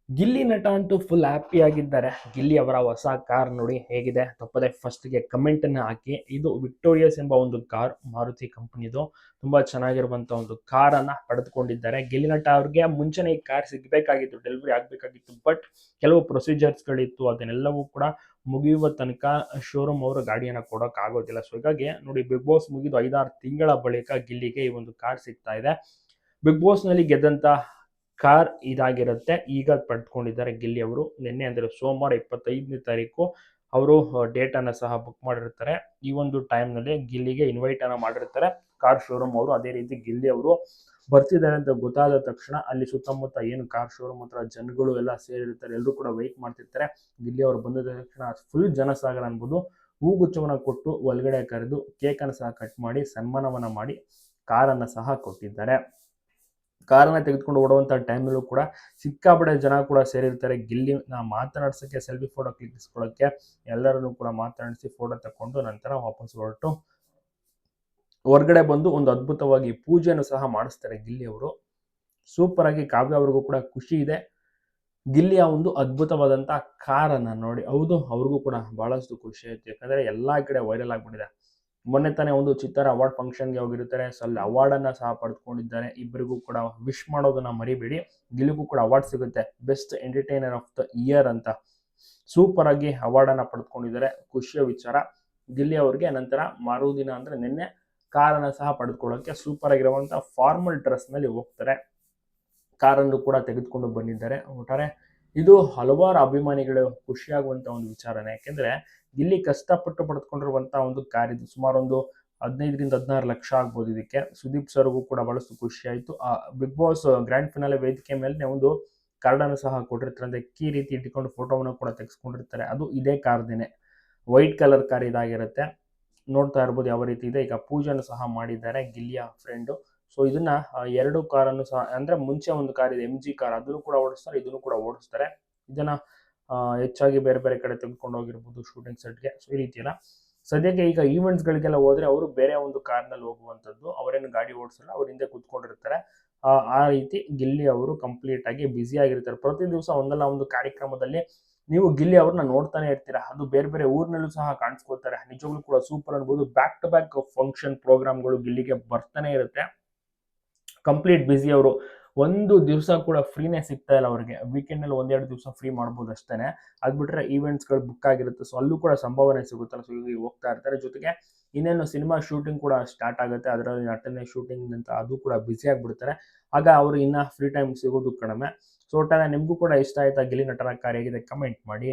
ಗಿಲ್ಲಿ ನಟ ಅಂತೂ full happy ಆಗಿದ್ದಾರೆ. ಗಿಲ್ಲಿ ಅವರ ಹೊಸ ಕಾರ್ ನೋಡಿ ಹೇಗಿದೆ, ತಪ್ಪದೆ ಫಸ್ಟ್ಗೆ ಕಮೆಂಟ್ ಅನ್ನು ಹಾಕಿ. ಇದು ವಿಕ್ಟೋರಿಯಸ್ ಎಂಬ ಒಂದು ಕಾರ್, ಮಾರುತಿ ಕಂಪನಿದು. ತುಂಬಾ ಚೆನ್ನಾಗಿರುವಂತ ಒಂದು ಕಾರ್ ಅನ್ನ ಪಡೆದುಕೊಂಡಿದ್ದಾರೆ. ಗಿಲ್ಲಿ ನಟ ಅವ್ರಿಗೆ ಮುಂಚೆನೆ ಈ ಕಾರ್ ಸಿಗ್ಬೇಕಾಗಿತ್ತು, ಡೆಲಿವರಿ ಆಗ್ಬೇಕಾಗಿತ್ತು. ಬಟ್ ಕೆಲವು ಪ್ರೊಸೀಜರ್ಸ್ ಗಳಿತ್ತು, ಅದನ್ನೆಲ್ಲವೂ ಕೂಡ ಮುಗಿಯುವ ತನಕ ಶೋರೂಮ್ ಅವರು ಗಾಡಿಯನ್ನ ಕೊಡೋಕ್ ಆಗೋದಿಲ್ಲ. ಸೊ ಹೀಗಾಗಿ ನೋಡಿ, ಬಿಗ್ ಬಾಸ್ ಮುಗಿದು 5-6 ತಿಂಗಳ ಬಳಿಕ ಗಿಲ್ಲಿಗೆ ಈ ಒಂದು ಕಾರ್ ಸಿಗ್ತಾ ಇದೆ. ಬಿಗ್ ಬಾಸ್ ನಲ್ಲಿ ಗೆದ್ದಂತ ಕಾರ್ ಇದಾಗಿರುತ್ತೆ. ಈಗ ಪಡೆದುಕೊಂಡಿದ್ದಾರೆ ಗಿಲ್ಲಿ ಅವರು. ನಿನ್ನೆ ಅಂದರೆ ಸೋಮವಾರ 25ನೇ ತಾರೀಕು ಅವರು ಡೇಟ್ ಅನ್ನ ಸಹ ಬುಕ್ ಮಾಡಿರ್ತಾರೆ. ಈ ಒಂದು ಟೈಮ್ ನಲ್ಲಿ ಗಿಲ್ಲಿಗೆ ಇನ್ವೈಟ್ ಅನ್ನ ಮಾಡಿರ್ತಾರೆ ಕಾರ್ ಶೋರೂಮ್ ಅವರು. ಅದೇ ರೀತಿ ಗಿಲ್ಲಿ ಅವರು ಬರ್ತಿದ್ದಾರೆ ಅಂತ ಗೊತ್ತಾದ ತಕ್ಷಣ ಅಲ್ಲಿ ಸುತ್ತಮುತ್ತ ಏನು ಕಾರ್ ಶೋರೂಮ್ ಹತ್ರ ಜನಗಳು ಎಲ್ಲ ಸೇರಿರ್ತಾರೆ, ಎಲ್ಲರೂ ಕೂಡ ವೆಯ್ಟ್ ಮಾಡ್ತಿರ್ತಾರೆ. ಗಿಲ್ಲಿ ಅವರು ಬಂದ ತಕ್ಷಣ ಫುಲ್ ಜನಸಾಗರ ಅನ್ಬೋದು. ಹೂಗುಚ್ಛವನ್ನ ಕೊಟ್ಟು ಒಳಗಡೆ ಕರೆದು ಕೇಕ್ ಅನ್ನು ಸಹ ಕಟ್ ಮಾಡಿ ಸನ್ಮಾನವನ್ನ ಮಾಡಿ ಕಾರನ್ನ ಸಹ ಕೊಟ್ಟಿದ್ದಾರೆ. ಕಾರನ್ನ ತೆಗೆದುಕೊಂಡು ಓಡುವಂತ ಟೈಮಲ್ಲೂ ಕೂಡ ಸಿಕ್ಕಾಪಟ್ಟೆ ಜನ ಕೂಡ ಸೇರಿರ್ತಾರೆ. ಗಿಲ್ಲಿನ ಮಾತನಾಡ್ಸಕ್ಕೆ, ಸೆಲ್ಫಿ ಫೋಟೋ ಕ್ಲಿಕ್ಕಿಸ್ಕೊಳ್ಳೋಕ್ಕೆ ಎಲ್ಲರನ್ನು ಕೂಡ ಮಾತನಾಡಿಸಿ ಫೋಟೋ ತಕೊಂಡು ನಂತರ ವಾಪಸ್ ಹೊರಟು ಹೊರಗಡೆ ಬಂದು ಒಂದು ಅದ್ಭುತವಾಗಿ ಪೂಜೆಯನ್ನು ಸಹ ಮಾಡಿಸ್ತಾರೆ ಗಿಲ್ಲಿ ಅವರು. ಸೂಪರ್ ಆಗಿ ಕಾವ್ಯ ಅವ್ರಿಗೂ ಕೂಡ ಖುಷಿ ಇದೆ ಗಿಲ್ಲಿಯ ಒಂದು ಅದ್ಭುತವಾದಂತಹ ಕಾರನ್ನ ನೋಡಿ. ಹೌದು, ಅವ್ರಿಗೂ ಕೂಡ ಬಹಳಷ್ಟು ಖುಷಿ ಆಯ್ತು, ಯಾಕಂದ್ರೆ ಎಲ್ಲಾ ಕಡೆ ವೈರಲ್ ಆಗ್ಬಿಟ್ಟಿದೆ. ಮೊನ್ನೆ ತಾನೇ ಒಂದು ಚಿತ್ತಾರ ಅವಾರ್ಡ್ ಫಂಕ್ಷನ್ಗೆ ಹೋಗಿರ್ತಾರೆ, ಸೊ ಅಲ್ಲಿ ಅವಾರ್ಡನ್ನು ಸಹ ಪಡೆದುಕೊಂಡಿದ್ದಾರೆ. ಇಬ್ಬರಿಗೂ ಕೂಡ ವಿಶ್ ಮಾಡೋದನ್ನ ಮರಿಬೇಡಿ. ಗಿಲ್ಲಿಗೂ ಕೂಡ ಅವಾರ್ಡ್ ಸಿಗುತ್ತೆ, best entertainer of the year ಅಂತ. ಸೂಪರ್ ಆಗಿ ಅವಾರ್ಡನ್ನು ಪಡೆದುಕೊಂಡಿದ್ದಾರೆ, ಖುಷಿಯ ವಿಚಾರ ಗಿಲ್ಲಿ ಅವರಿಗೆ. ನಂತರ ಮರುದಿನ ಅಂದ್ರೆ ನಿನ್ನೆ ಕಾರನ್ನು ಸಹ ಪಡೆದುಕೊಳ್ಳೋಕೆ ಸೂಪರ್ ಆಗಿರುವಂಥ ಫಾರ್ಮಲ್ ಡ್ರೆಸ್ನಲ್ಲಿ ಹೋಗ್ತಾರೆ. ಕಾರನ್ನು ಕೂಡ ತೆಗೆದುಕೊಂಡು ಬಂದಿದ್ದಾರೆ. ಒಟ್ಟಾರೆ ಇದು ಹಲವಾರು ಅಭಿಮಾನಿಗಳು ಖುಷಿಯಾಗುವಂಥ ಒಂದು ವಿಚಾರನೆ. ಯಾಕೆಂದ್ರೆ ಇಲ್ಲಿ ಕಷ್ಟಪಟ್ಟು ಪಡೆದುಕೊಂಡಿರುವಂಥ ಒಂದು ಕಾರ್ ಇದು. ಸುಮಾರು ಒಂದು 15-16 ಲಕ್ಷ ಆಗ್ಬೋದು ಇದಕ್ಕೆ. ಸುದೀಪ್ ಸರ್ಗೂ ಕೂಡ ಬಹಳಷ್ಟು ಖುಷಿ ಆಯಿತು. ಬಿಗ್ ಬಾಸ್ ಗ್ರ್ಯಾಂಡ್ ಫಿನಾಲೆ ವೇದಿಕೆ ಮೇಲೆ ಒಂದು ಕಾರ್ಡನ್ನು ಸಹ ಕೊಟ್ಟಿರ್ತಾರೆ, ಕೀ ರೀತಿ ಇಟ್ಕೊಂಡು ಫೋಟೋವನ್ನು ಕೂಡ ತೆಗೆಸ್ಕೊಂಡಿರ್ತಾರೆ. ಅದು ಇದೇ ಕಾರ್ದೇನೆ, ವೈಟ್ ಕಲರ್ ಕಾರ್ ಇದಾಗಿರುತ್ತೆ. ನೋಡ್ತಾ ಇರ್ಬೋದು ಯಾವ ರೀತಿ ಇದೆ. ಈಗ ಪೂಜೆಯನ್ನು ಸಹ ಮಾಡಿದ್ದಾರೆ ಗಿಲ್ಲಿಯ ಫ್ರೆಂಡು. ಸೊ ಇದನ್ನ 2 ಕಾರನ್ನು ಸಹ, ಅಂದ್ರೆ ಮುಂಚೆ ಒಂದು ಕಾರ್ ಇದೆ MG ಕಾರ್, ಅದನ್ನು ಕೂಡ ಓಡಿಸ್ತಾರೆ, ಇದನ್ನು ಕೂಡ ಓಡಿಸ್ತಾರೆ. ಇದನ್ನ ಹೆಚ್ಚಾಗಿ ಬೇರೆ ಬೇರೆ ಕಡೆ ತೆಗೆದುಕೊಂಡು ಹೋಗಿರ್ಬೋದು ಶೂಟಿಂಗ್ ಸೆಟ್ಗೆ. ಸೊ ಈ ರೀತಿ ಎಲ್ಲ ಸದ್ಯಕ್ಕೆ ಈಗ ಈವೆಂಟ್ಸ್ಗಳಿಗೆಲ್ಲ ಹೋದ್ರೆ ಅವರು ಬೇರೆ ಒಂದು ಕಾರ್ನಲ್ಲಿ ಹೋಗುವಂಥದ್ದು, ಅವರೇನು ಗಾಡಿ ಓಡಿಸಲ್ಲ, ಅವ್ರ ಹಿಂದೆ ಕೂತ್ಕೊಂಡಿರ್ತಾರೆ. ಆ ರೀತಿ ಗಿಲ್ಲಿ ಅವರು ಕಂಪ್ಲೀಟ್ ಆಗಿ ಬ್ಯುಸಿ ಆಗಿರ್ತಾರೆ. ಪ್ರತಿ ದಿವಸ ಒಂದಲ್ಲ ಒಂದು ಕಾರ್ಯಕ್ರಮದಲ್ಲಿ ನೀವು ಗಿಲ್ಲಿ ಅವ್ರನ್ನ ನೋಡ್ತಾನೆ ಇರ್ತೀರಾ. ಅದು ಬೇರೆ ಬೇರೆ ಊರಿನಲ್ಲೂ ಸಹ ಕಾಣಿಸ್ಕೊಳ್ತಾರೆ. ನಿಜವಾಗ್ಲೂ ಕೂಡ ಸೂಪರ್ ಅನ್ಬೋದು. ಬ್ಯಾಕ್ ಟು ಬ್ಯಾಕ್ ಫಂಕ್ಷನ್ ಪ್ರೋಗ್ರಾಮ್ಗಳು ಗಿಲ್ಲಿಗೆ ಬರ್ತಾನೆ ಇರುತ್ತೆ. ಕಂಪ್ಲೀಟ್ ಬ್ಯುಸಿ ಅವರು. ಒಂದು ದಿವಸ ಕೂಡ ಫ್ರೀನೇ ಸಿಗ್ತಾ ಇಲ್ಲ ಅವ್ರಿಗೆ. ವೀಕೆಂಡಲ್ಲಿ 1-2 ದಿವಸ ಫ್ರೀ ಮಾಡ್ಬೋದು ಅಷ್ಟೇ. ಅದು ಬಿಟ್ಟರೆ ಈವೆಂಟ್ಸ್ಗಳು ಬುಕ್ ಆಗಿರುತ್ತೆ, ಸೊ ಅಲ್ಲೂ ಕೂಡ ಸಂಭಾವನೆ ಸಿಗುತ್ತಲ್ಲ, ಸೊ ಇಲ್ಲಿ ಹೋಗ್ತಾ ಇರ್ತಾರೆ. ಜೊತೆಗೆ ಇನ್ನೇನು ಸಿನಿಮಾ ಶೂಟಿಂಗ್ ಕೂಡ ಸ್ಟಾರ್ಟ್ ಆಗುತ್ತೆ, ಅದರಲ್ಲಿ ನಟನೆ ಶೂಟಿಂಗ್ ಅಂತ ಅದು ಕೂಡ ಬ್ಯುಸಿ ಆಗಿಬಿಡ್ತಾರೆ. ಆಗ ಅವರು ಇನ್ನ ಫ್ರೀ ಟೈಮ್ ಸಿಗೋದು ಕಡಿಮೆ. ಸೊ ಒಟ್ಟಾರೆ ನಿಮಗೂ ಕೂಡ ಇಷ್ಟ ಆಯ್ತಾ ಗಿಲ್ಲಿ ನಟನ ಕಾರ್ಯ? ಹೇಗಿದೆ ಕಮೆಂಟ್ ಮಾಡಿ.